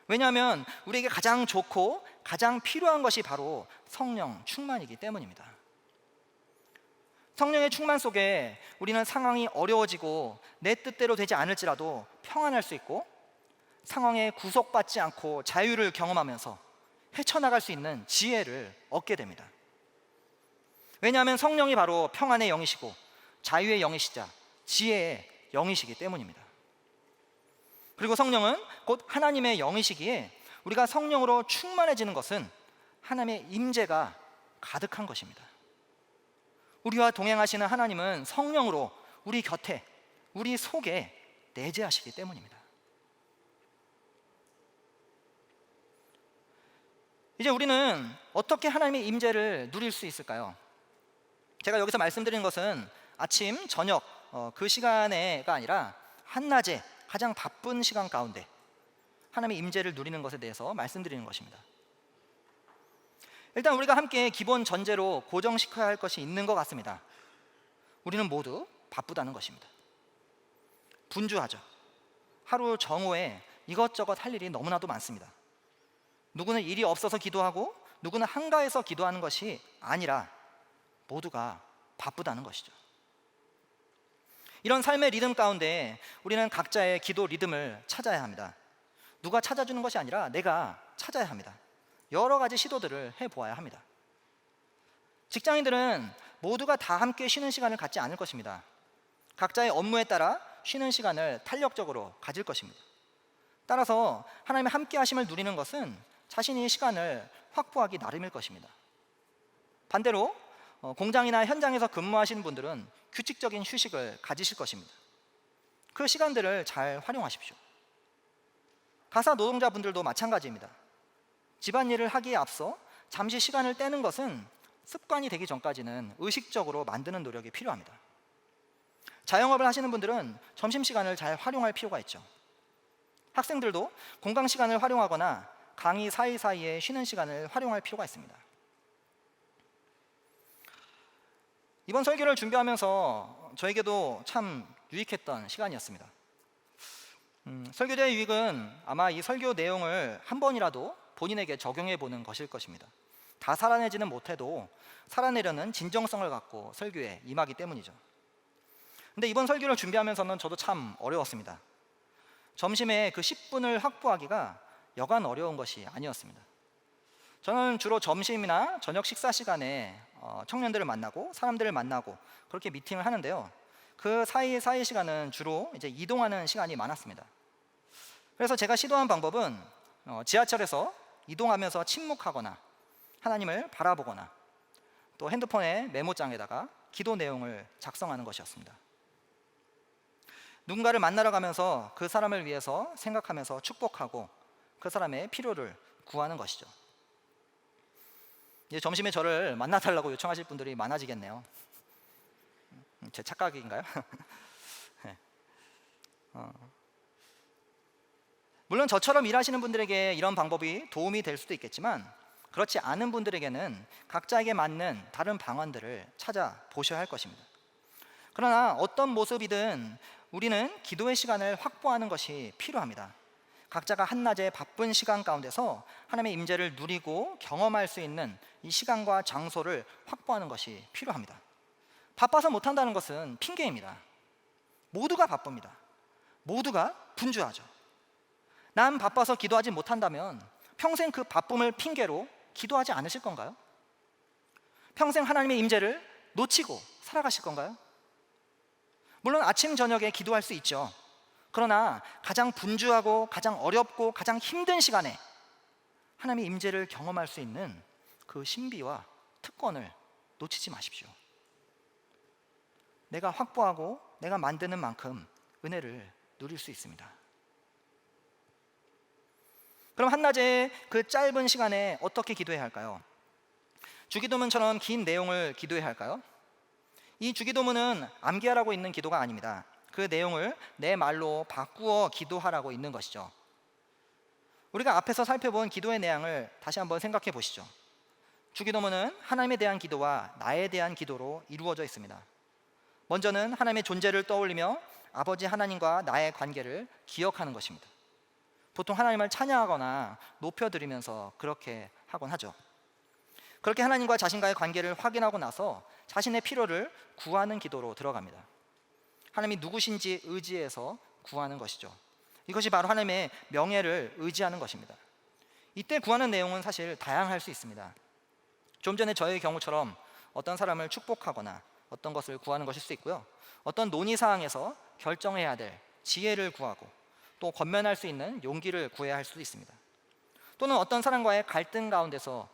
왜냐하면 우리에게 가장 좋고 가장 필요한 것이 바로 성령 충만이기 때문입니다. 성령의 충만 속에 우리는 상황이 어려워지고 내 뜻대로 되지 않을지라도 평안할 수 있고 상황에 구속받지 않고 자유를 경험하면서 헤쳐나갈 수 있는 지혜를 얻게 됩니다. 왜냐하면 성령이 바로 평안의 영이시고 자유의 영이시자 지혜의 영이시기 때문입니다. 그리고 성령은 곧 하나님의 영이시기에 우리가 성령으로 충만해지는 것은 하나님의 임재가 가득한 것입니다. 우리와 동행하시는 하나님은 성령으로 우리 곁에, 우리 속에 내재하시기 때문입니다. 이제 우리는 어떻게 하나님의 임재를 누릴 수 있을까요? 제가 여기서 말씀드리는 것은 아침, 저녁 그 시간에가 아니라 한낮에 가장 바쁜 시간 가운데 하나님의 임재를 누리는 것에 대해서 말씀드리는 것입니다. 일단 우리가 함께 기본 전제로 고정시켜야 할 것이 있는 것 같습니다. 우리는 모두 바쁘다는 것입니다. 분주하죠. 하루 정오에 이것저것 할 일이 너무나도 많습니다. 누구는 일이 없어서 기도하고 누구는 한가해서 기도하는 것이 아니라 모두가 바쁘다는 것이죠. 이런 삶의 리듬 가운데 우리는 각자의 기도 리듬을 찾아야 합니다. 누가 찾아주는 것이 아니라 내가 찾아야 합니다. 여러 가지 시도들을 해보아야 합니다. 직장인들은 모두가 다 함께 쉬는 시간을 갖지 않을 것입니다. 각자의 업무에 따라 쉬는 시간을 탄력적으로 가질 것입니다. 따라서 하나님의 함께 하심을 누리는 것은 자신이 시간을 확보하기 나름일 것입니다. 반대로 공장이나 현장에서 근무하시는 분들은 규칙적인 휴식을 가지실 것입니다. 그 시간들을 잘 활용하십시오. 가사 노동자분들도 마찬가지입니다. 집안일을 하기에 앞서 잠시 시간을 떼는 것은 습관이 되기 전까지는 의식적으로 만드는 노력이 필요합니다. 자영업을 하시는 분들은 점심시간을 잘 활용할 필요가 있죠. 학생들도 공강 시간을 활용하거나 강의 사이사이에 쉬는 시간을 활용할 필요가 있습니다. 이번 설교를 준비하면서 저에게도 참 유익했던 시간이었습니다. 설교자의 유익은 아마 이 설교 내용을 한 번이라도 본인에게 적용해 보는 것일 것입니다. 다 살아내지는 못해도 살아내려는 진정성을 갖고 설교에 임하기 때문이죠. 근데 이번 설교를 준비하면서는 저도 참 어려웠습니다. 점심에 그 10분을 확보하기가 여간 어려운 것이 아니었습니다. 저는 주로 점심이나 저녁 식사 시간에 청년들을 만나고 사람들을 만나고 그렇게 미팅을 하는데요. 그 사이 시간은 주로 이제 이동하는 시간이 많았습니다. 그래서 제가 시도한 방법은 지하철에서 이동하면서 침묵하거나 하나님을 바라보거나 또 핸드폰의 메모장에다가 기도 내용을 작성하는 것이었습니다. 누군가를 만나러 가면서 그 사람을 위해서 생각하면서 축복하고 그 사람의 필요를 구하는 것이죠. 이제 점심에 저를 만나달라고 요청하실 분들이 많아지겠네요. 제 착각인가요? 네. 물론 저처럼 일하시는 분들에게 이런 방법이 도움이 될 수도 있겠지만 그렇지 않은 분들에게는 각자에게 맞는 다른 방안들을 찾아보셔야 할 것입니다. 그러나 어떤 모습이든 우리는 기도의 시간을 확보하는 것이 필요합니다. 각자가 한낮의 바쁜 시간 가운데서 하나님의 임재를 누리고 경험할 수 있는 이 시간과 장소를 확보하는 것이 필요합니다. 바빠서 못한다는 것은 핑계입니다. 모두가 바쁩니다. 모두가 분주하죠. 난 바빠서 기도하지 못한다면 평생 그 바쁨을 핑계로 기도하지 않으실 건가요? 평생 하나님의 임재를 놓치고 살아가실 건가요? 물론 아침 저녁에 기도할 수 있죠. 그러나 가장 분주하고 가장 어렵고 가장 힘든 시간에 하나님의 임재를 경험할 수 있는 그 신비와 특권을 놓치지 마십시오. 내가 확보하고 내가 만드는 만큼 은혜를 누릴 수 있습니다. 그럼 한낮에 그 짧은 시간에 어떻게 기도해야 할까요? 주기도문처럼 긴 내용을 기도해야 할까요? 이 주기도문은 암기하라고 있는 기도가 아닙니다. 그 내용을 내 말로 바꾸어 기도하라고 있는 것이죠. 우리가 앞에서 살펴본 기도의 내용을 다시 한번 생각해 보시죠. 주기도문은 하나님에 대한 기도와 나에 대한 기도로 이루어져 있습니다. 먼저는 하나님의 존재를 떠올리며 아버지 하나님과 나의 관계를 기억하는 것입니다. 보통 하나님을 찬양하거나 높여드리면서 그렇게 하곤 하죠. 그렇게 하나님과 자신과의 관계를 확인하고 나서 자신의 필요를 구하는 기도로 들어갑니다. 하나님이 누구신지 의지해서 구하는 것이죠. 이것이 바로 하나님의 명예를 의지하는 것입니다. 이때 구하는 내용은 사실 다양할 수 있습니다. 좀 전에 저의 경우처럼 어떤 사람을 축복하거나 어떤 것을 구하는 것일 수 있고요. 어떤 논의 사항에서 결정해야 될 지혜를 구하고 또 권면할 수 있는 용기를 구해야 할 수도 있습니다. 또는 어떤 사람과의 갈등 가운데서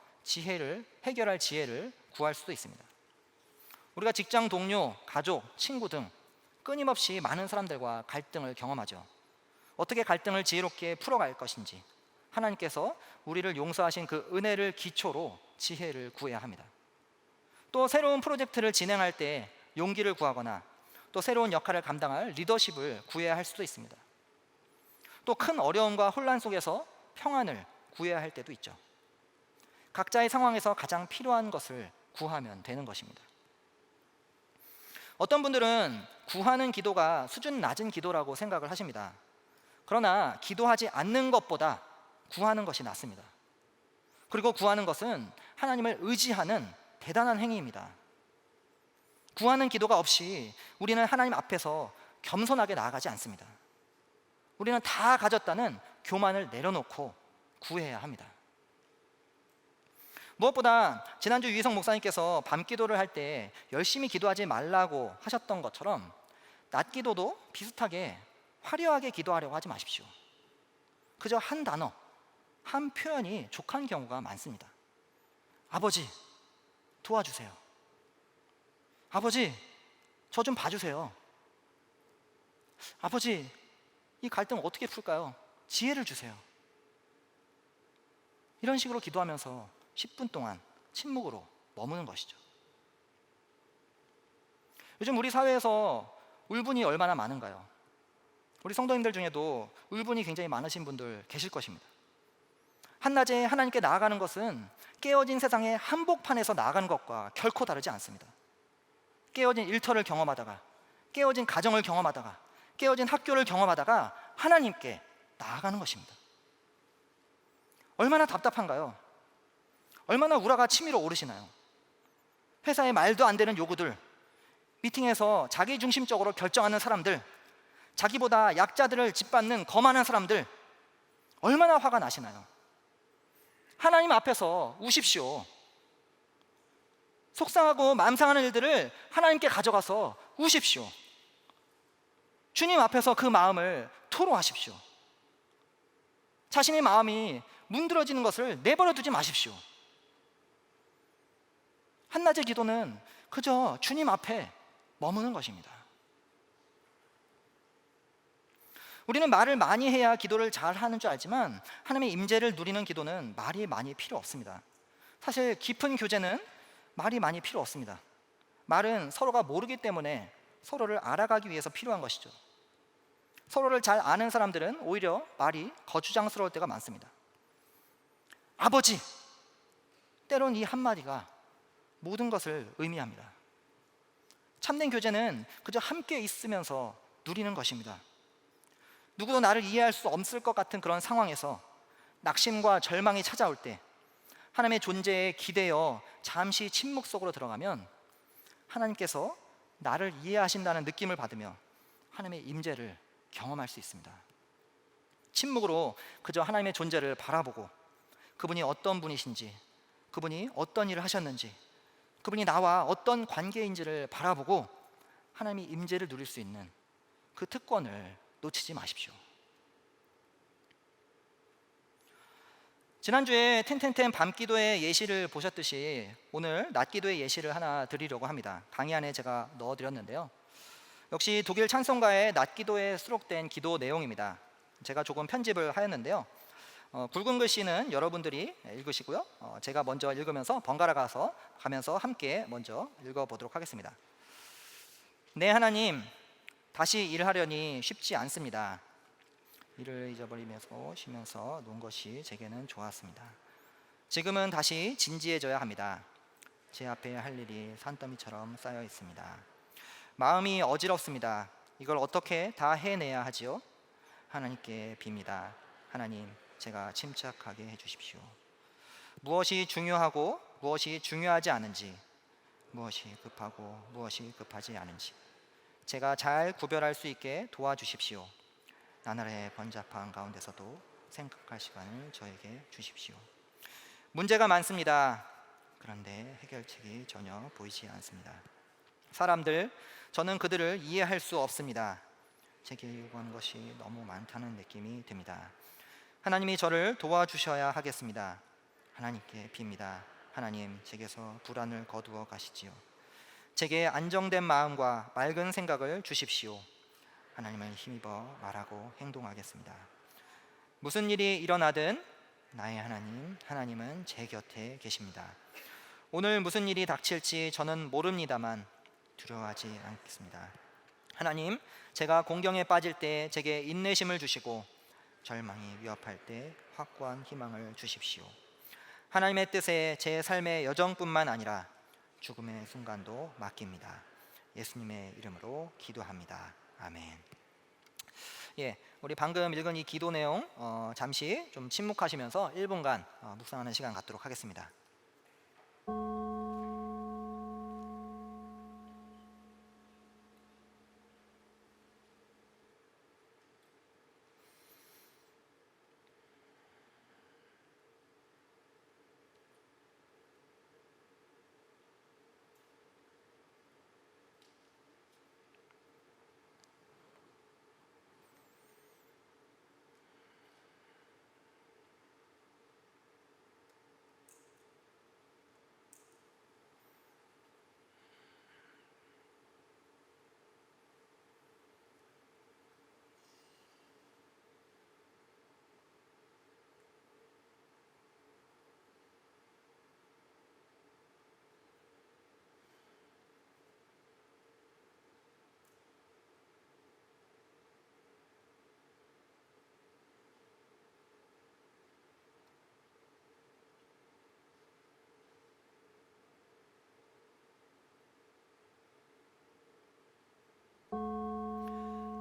해결할 지혜를 구할 수도 있습니다. 우리가 직장 동료, 가족, 친구 등 끊임없이 많은 사람들과 갈등을 경험하죠. 어떻게 갈등을 지혜롭게 풀어갈 것인지 하나님께서 우리를 용서하신 그 은혜를 기초로 지혜를 구해야 합니다. 또 새로운 프로젝트를 진행할 때 용기를 구하거나 또 새로운 역할을 감당할 리더십을 구해야 할 수도 있습니다. 또 큰 어려움과 혼란 속에서 평안을 구해야 할 때도 있죠. 각자의 상황에서 가장 필요한 것을 구하면 되는 것입니다. 어떤 분들은 구하는 기도가 수준 낮은 기도라고 생각을 하십니다. 그러나 기도하지 않는 것보다 구하는 것이 낫습니다. 그리고 구하는 것은 하나님을 의지하는 대단한 행위입니다. 구하는 기도가 없이 우리는 하나님 앞에서 겸손하게 나아가지 않습니다. 우리는 다 가졌다는 교만을 내려놓고 구해야 합니다. 무엇보다 지난주 유희성 목사님께서 밤 기도를 할 때 열심히 기도하지 말라고 하셨던 것처럼 낮 기도도 비슷하게 화려하게 기도하려고 하지 마십시오. 그저 한 단어, 한 표현이 족한 경우가 많습니다. 아버지, 도와주세요. 아버지, 저 좀 봐주세요. 아버지, 이 갈등 어떻게 풀까요? 지혜를 주세요. 이런 식으로 기도하면서 10분 동안 침묵으로 머무는 것이죠. 요즘 우리 사회에서 울분이 얼마나 많은가요? 우리 성도님들 중에도 울분이 굉장히 많으신 분들 계실 것입니다. 한낮에 하나님께 나아가는 것은 깨어진 세상의 한복판에서 나아가는 것과 결코 다르지 않습니다. 깨어진 일터를 경험하다가, 깨어진 가정을 경험하다가, 깨어진 학교를 경험하다가 하나님께 나아가는 것입니다. 얼마나 답답한가요? 얼마나 우라가 치밀어 오르시나요? 회사에 말도 안 되는 요구들, 미팅에서 자기중심적으로 결정하는 사람들, 자기보다 약자들을 짓밟는 거만한 사람들, 얼마나 화가 나시나요? 하나님 앞에서 우십시오. 속상하고 마음 상하는 일들을 하나님께 가져가서 우십시오. 주님 앞에서 그 마음을 토로하십시오. 자신의 마음이 문드러지는 것을 내버려 두지 마십시오. 한낮의 기도는 그저 주님 앞에 머무는 것입니다. 우리는 말을 많이 해야 기도를 잘 하는 줄 알지만 하나님의 임재를 누리는 기도는 말이 많이 필요 없습니다. 사실 깊은 교제는 말이 많이 필요 없습니다. 말은 서로가 모르기 때문에 서로를 알아가기 위해서 필요한 것이죠. 서로를 잘 아는 사람들은 오히려 말이 거추장스러울 때가 많습니다. 아버지, 때론 이 한마디가 모든 것을 의미합니다. 참된 교제는 그저 함께 있으면서 누리는 것입니다. 누구도 나를 이해할 수 없을 것 같은 그런 상황에서 낙심과 절망이 찾아올 때 하나님의 존재에 기대어 잠시 침묵 속으로 들어가면 하나님께서 나를 이해하신다는 느낌을 받으며 하나님의 임재를 경험할 수 있습니다. 침묵으로 그저 하나님의 존재를 바라보고 그분이 어떤 분이신지, 그분이 어떤 일을 하셨는지, 그분이 나와 어떤 관계인지를 바라보고 하나님의 임재를 누릴 수 있는 그 특권을 놓치지 마십시오. 지난주에 텐텐텐 밤기도의 예시를 보셨듯이 오늘 낮기도의 예시를 하나 드리려고 합니다. 강의 안에 제가 넣어드렸는데요. 역시 독일 찬송가의 낮기도에 수록된 기도 내용입니다. 제가 조금 편집을 하였는데요. 굵은 글씨는 여러분들이 읽으시고요. 제가 먼저 읽으면서 번갈아 가면서 함께 먼저 읽어보도록 하겠습니다. 네, 하나님, 다시 일하려니 쉽지 않습니다. 일을 잊어버리면서 쉬면서 논 것이 제게는 좋았습니다. 지금은 다시 진지해져야 합니다. 제 앞에 할 일이 산더미처럼 쌓여 있습니다. 마음이 어지럽습니다. 이걸 어떻게 다 해내야 하지요? 하나님께 빕니다. 하나님, 제가 침착하게 해주십시오. 무엇이 중요하고 무엇이 중요하지 않은지, 무엇이 급하고 무엇이 급하지 않은지 제가 잘 구별할 수 있게 도와주십시오. 나날의 번잡한 가운데서도 생각할 시간을 저에게 주십시오. 문제가 많습니다. 그런데 해결책이 전혀 보이지 않습니다. 사람들, 저는 그들을 이해할 수 없습니다. 제게 요구하는 것이 너무 많다는 느낌이 듭니다. 하나님이 저를 도와주셔야 하겠습니다. 하나님께 빕니다. 하나님, 제게서 불안을 거두어 가시지요. 제게 안정된 마음과 맑은 생각을 주십시오. 하나님을 힘입어 말하고 행동하겠습니다. 무슨 일이 일어나든 나의 하나님, 하나님은 제 곁에 계십니다. 오늘 무슨 일이 닥칠지 저는 모릅니다만 두려워하지 않겠습니다. 하나님, 제가 공경에 빠질 때 제게 인내심을 주시고 절망이 위협할 때 확고한 희망을 주십시오. 하나님의 뜻에 제 삶의 여정뿐만 아니라 죽음의 순간도 맡깁니다. 예수님의 이름으로 기도합니다. 아멘. 예, 우리 방금 읽은 이 기도 내용 잠시 좀 침묵하시면서 1분간 묵상하는 시간 갖도록 하겠습니다.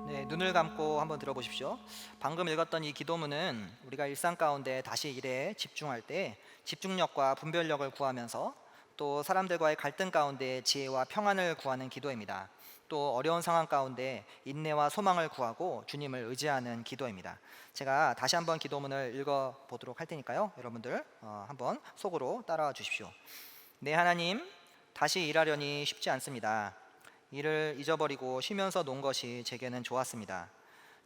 네, 눈을 감고 한번 들어보십시오. 방금 읽었던 이 기도문은 우리가 일상 가운데 다시 일에 집중할 때 집중력과 분별력을 구하면서 또 사람들과의 갈등 가운데 지혜와 평안을 구하는 기도입니다. 또 어려운 상황 가운데 인내와 소망을 구하고 주님을 의지하는 기도입니다. 제가 다시 한번 기도문을 읽어 보도록 할 테니까요. 여러분들 한번 속으로 따라와 주십시오. 네, 하나님, 다시 일하려니 쉽지 않습니다. 일을 잊어버리고 쉬면서 논 것이 제게는 좋았습니다.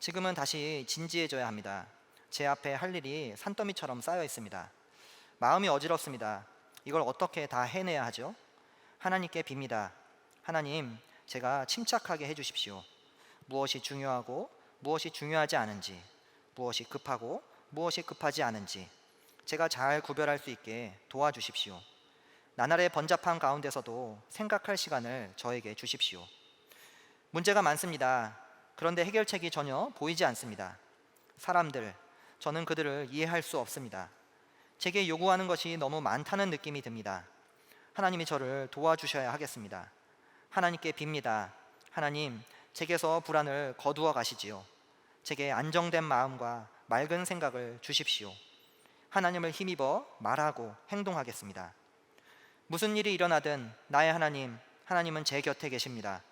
지금은 다시 진지해져야 합니다. 제 앞에 할 일이 산더미처럼 쌓여 있습니다. 마음이 어지럽습니다. 이걸 어떻게 다 해내야 하죠? 하나님께 빕니다. 하나님, 제가 침착하게 해주십시오. 무엇이 중요하고 무엇이 중요하지 않은지, 무엇이 급하고 무엇이 급하지 않은지 제가 잘 구별할 수 있게 도와주십시오. 나날의 번잡한 가운데서도 생각할 시간을 저에게 주십시오. 문제가 많습니다. 그런데 해결책이 전혀 보이지 않습니다. 사람들, 저는 그들을 이해할 수 없습니다. 제게 요구하는 것이 너무 많다는 느낌이 듭니다. 하나님이 저를 도와주셔야 하겠습니다. 하나님께 빕니다. 하나님, 제게서 불안을 거두어 가시지요. 제게 안정된 마음과 맑은 생각을 주십시오. 하나님을 힘입어 말하고 행동하겠습니다. 무슨 일이 일어나든 나의 하나님, 하나님은 제 곁에 계십니다.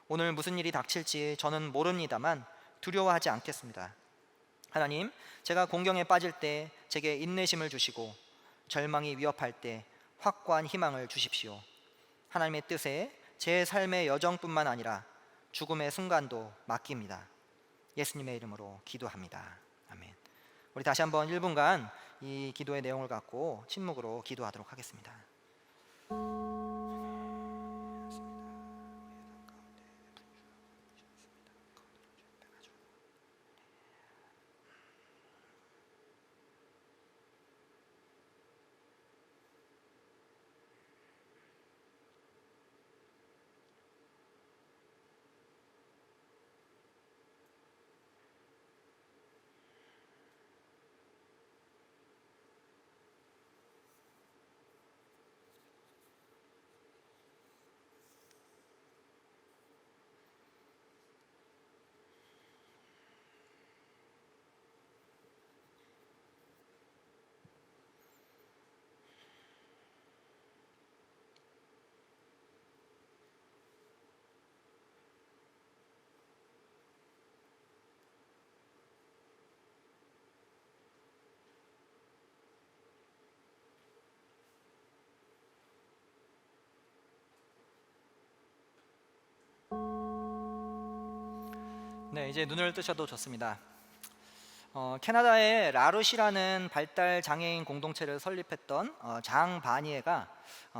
오늘 무슨 일이 닥칠지 저는 모릅니다만 두려워하지 않겠습니다. 하나님, 제가 공경에 빠질 때 제게 인내심을 주시고 절망이 위협할 때 확고한 희망을 주십시오. 하나님의 뜻에 제 삶의 여정뿐만 아니라 죽음의 순간도 맡깁니다. 예수님의 이름으로 기도합니다. 아멘. 우리 다시 한번 1분간 이 기도의 내용을 갖고 침묵으로 기도하도록 하겠습니다. 네, 이제 눈을 뜨셔도 좋습니다. 캐나다의 라루시라는 발달 장애인 공동체를 설립했던 장 바니에가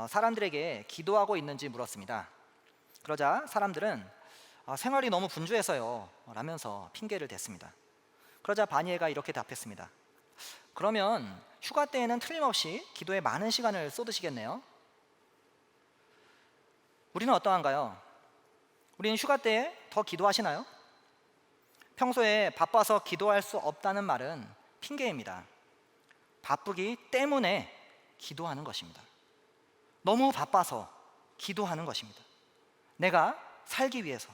사람들에게 기도하고 있는지 물었습니다. 그러자 사람들은 생활이 너무 분주해서요 라면서 핑계를 댔습니다. 그러자 바니에가 이렇게 답했습니다. 그러면 휴가 때에는 틀림없이 기도에 많은 시간을 쏟으시겠네요. 우리는 어떠한가요? 우리는 휴가 때에 더 기도하시나요? 평소에 바빠서 기도할 수 없다는 말은 핑계입니다. 바쁘기 때문에 기도하는 것입니다. 너무 바빠서 기도하는 것입니다. 내가 살기 위해서,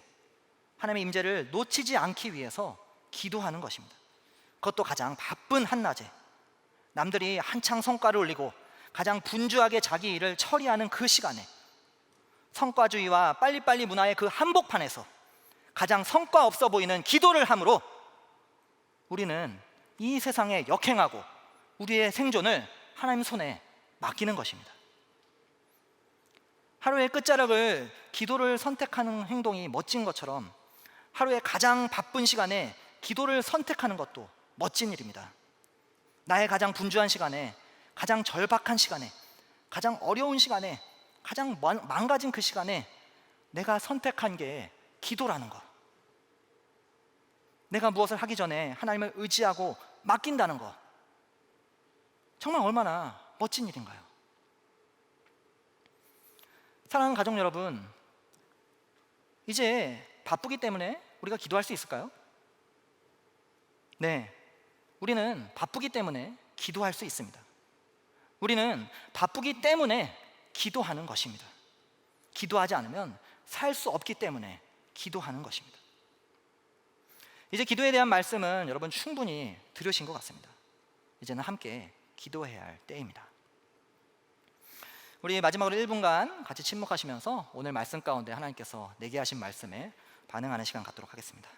하나님의 임재를 놓치지 않기 위해서 기도하는 것입니다. 그것도 가장 바쁜 한낮에, 남들이 한창 성과를 올리고 가장 분주하게 자기 일을 처리하는 그 시간에, 성과주의와 빨리빨리 문화의 그 한복판에서 가장 성과 없어 보이는 기도를 함으로 우리는 이 세상에 역행하고 우리의 생존을 하나님 손에 맡기는 것입니다. 하루의 끝자락을 기도를 선택하는 행동이 멋진 것처럼 하루의 가장 바쁜 시간에 기도를 선택하는 것도 멋진 일입니다. 나의 가장 분주한 시간에, 가장 절박한 시간에, 가장 어려운 시간에, 가장 망가진 그 시간에 내가 선택한 게 기도라는 것, 내가 무엇을 하기 전에 하나님을 의지하고 맡긴다는 것, 정말 얼마나 멋진 일인가요? 사랑하는 가족 여러분, 이제 바쁘기 때문에 우리가 기도할 수 있을까요? 네, 우리는 바쁘기 때문에 기도할 수 있습니다. 우리는 바쁘기 때문에 기도하는 것입니다. 기도하지 않으면 살 수 없기 때문에 기도하는 것입니다. 이제 기도에 대한 말씀은 여러분 충분히 들으신 것 같습니다. 이제는 함께 기도해야 할 때입니다. 우리 마지막으로 1분간 같이 침묵하시면서 오늘 말씀 가운데 하나님께서 내게 하신 말씀에 반응하는 시간 갖도록 하겠습니다.